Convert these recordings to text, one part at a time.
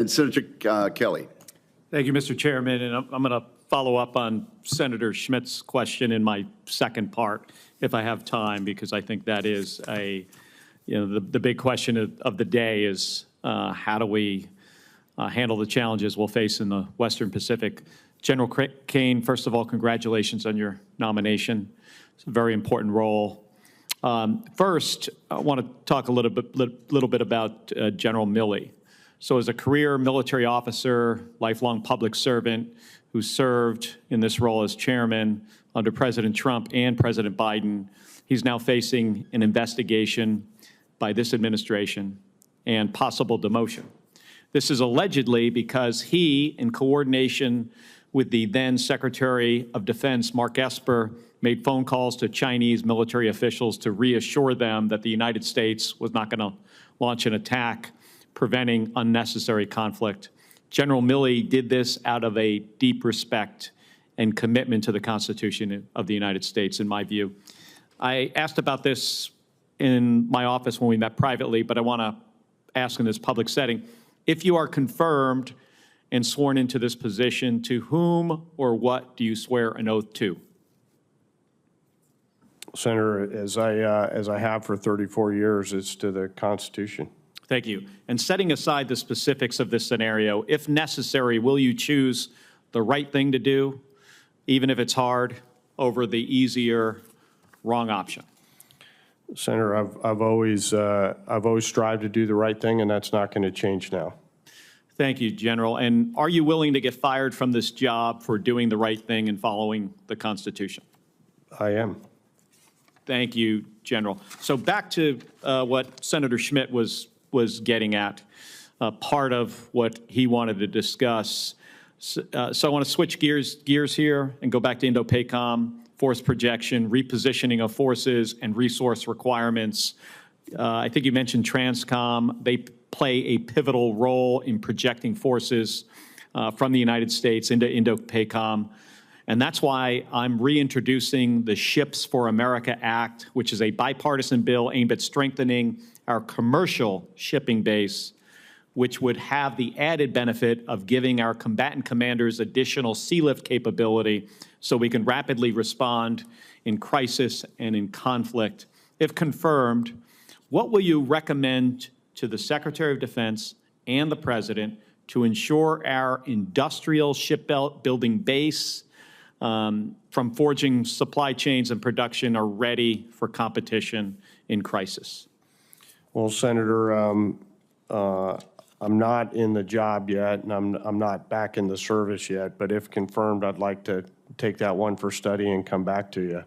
And Senator Kelly. Thank you, Mr. Chairman. And I'm going to follow up on Senator Schmidt's question in my second part, if I have time, because I think that is the big question of the day is how do we handle the challenges we'll face in the Western Pacific. General Caine, first of all, congratulations on your nomination. It's a very important role. First, I want to talk a little bit about General Milley. So as a career military officer, lifelong public servant who served in this role as chairman under President Trump and President Biden, he's now facing an investigation by this administration and possible demotion. This is allegedly because he, in coordination with the then Secretary of Defense, Mark Esper, made phone calls to Chinese military officials to reassure them that the United States was not going to launch an attack, preventing unnecessary conflict. General Milley did this out of a deep respect and commitment to the Constitution of the United States, in my view. I asked about this in my office when we met privately, but I want to ask in this public setting. If you are confirmed and sworn into this position, to whom or what do you swear an oath to? Senator, as I have for 34 years, it's to the Constitution. Thank you. And setting aside the specifics of this scenario, if necessary, will you choose the right thing to do, even if it's hard, over the easier wrong option? Senator, I've always strived to do the right thing, and that's not going to change now. Thank you, General. And are you willing to get fired from this job for doing the right thing and following the Constitution? I am. Thank you, General. So back to what Senator Schmidt was getting at, part of what he wanted to discuss. So I want to switch gears here and go back to Indo-Pacific, force projection, repositioning of forces, and resource requirements. I think you mentioned Transcom. They play a pivotal role in projecting forces from the United States into Indo-Pacific. And that's why I'm reintroducing the Ships for America Act, which is a bipartisan bill aimed at strengthening our commercial shipping base, which would have the added benefit of giving our combatant commanders additional sea lift capability so we can rapidly respond in crisis and in conflict. If confirmed, what will you recommend to the Secretary of Defense and the President to ensure our industrial shipbuilding base, from forging supply chains and production, are ready for competition in crisis? Well, Senator, I'm not in the job yet, and I'm not back in the service yet, but if confirmed, I'd like to take that one for study and come back to you.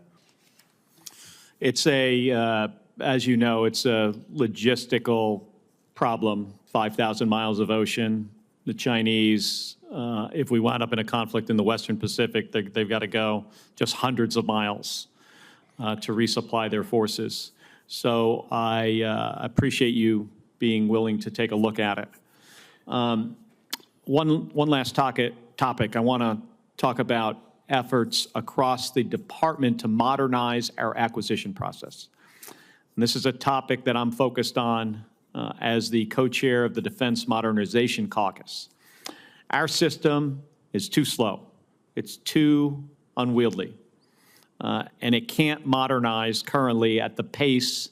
It's as you know, it's a logistical problem, 5,000 miles of ocean. The Chinese, if we wind up in a conflict in the Western Pacific, they've got to go just hundreds of miles to resupply their forces. So I appreciate you being willing to take a look at it. One last topic. I want to talk about efforts across the department to modernize our acquisition process. And this is a topic that I'm focused on as the co-chair of the Defense Modernization Caucus. Our system is too slow. It's too unwieldy. And it can't modernize currently at the pace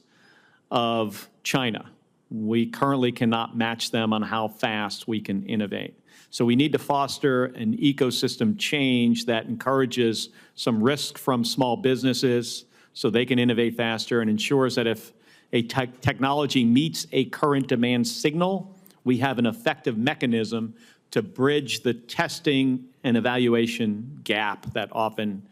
of China. We currently cannot match them on how fast we can innovate. So we need to foster an ecosystem change that encourages some risk from small businesses so they can innovate faster, and ensures that if a technology meets a current demand signal, we have an effective mechanism to bridge the testing and evaluation gap that often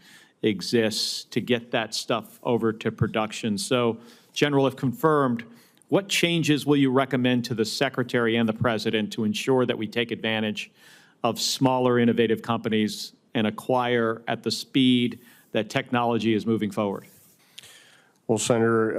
exists to get that stuff over to production. So, General, if confirmed, what changes will you recommend to the Secretary and the President to ensure that we take advantage of smaller, innovative companies and acquire at the speed that technology is moving forward? Well, Senator,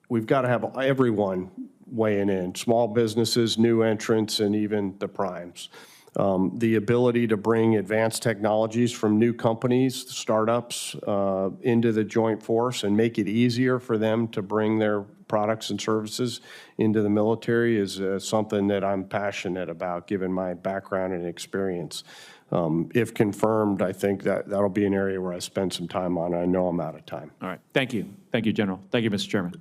we've got to have everyone weighing in, small businesses, new entrants, and even the primes. The ability to bring advanced technologies from new companies, startups, into the joint force and make it easier for them to bring their products and services into the military is something that I'm passionate about, given my background and experience. If confirmed, I think that'll be an area where I spend some time on. I know I'm out of time. All right. Thank you. Thank you, General. Thank you, Mr. Chairman.